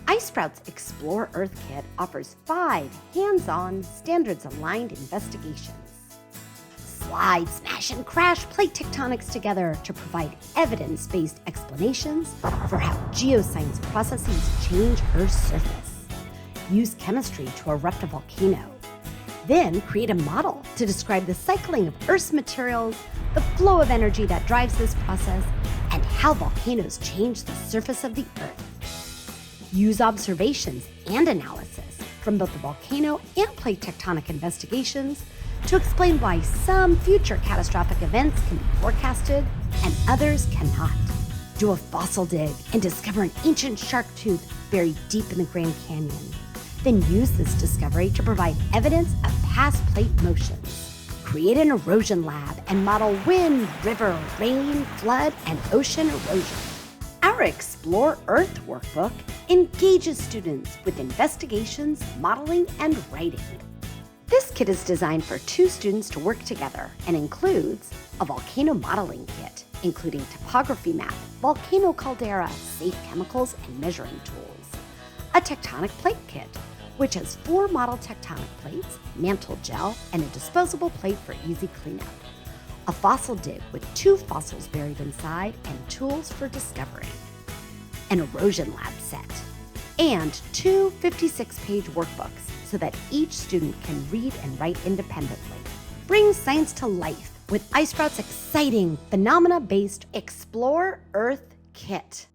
iSprowt's Explore Earth Kit offers 5 hands-on, standards-aligned investigations. Slide, smash, and crash plate tectonics together to provide evidence-based explanations for how geoscience processes change Earth's surface. Use chemistry to erupt a volcano. Then create a model to describe the cycling of Earth's materials, the flow of energy that drives this process, and how volcanoes change the surface of the Earth. Use observations and analysis from both the volcano and plate tectonic investigations to explain why some future catastrophic events can be forecasted and others cannot. Do a fossil dig and discover an ancient shark tooth buried deep in the Grand Canyon. Then use this discovery to provide evidence of past plate motions. Create an erosion lab and model wind, river, rain, flood, and ocean erosion. Our Explore Earth workbook engages students with investigations, modeling, and writing. This kit is designed for 2 students to work together and includes a volcano modeling kit, including topography map, volcano caldera, safe chemicals, and measuring tools. A tectonic plate kit, which has 4 model tectonic plates, mantle gel, and a disposable plate for easy cleanup. A fossil dig with 2 fossils buried inside and tools for discovery. An erosion lab set. And 2 56-page workbooks so that each student can read and write independently. Bring science to life with iSprowt's exciting phenomena-based Explore Earth Kit.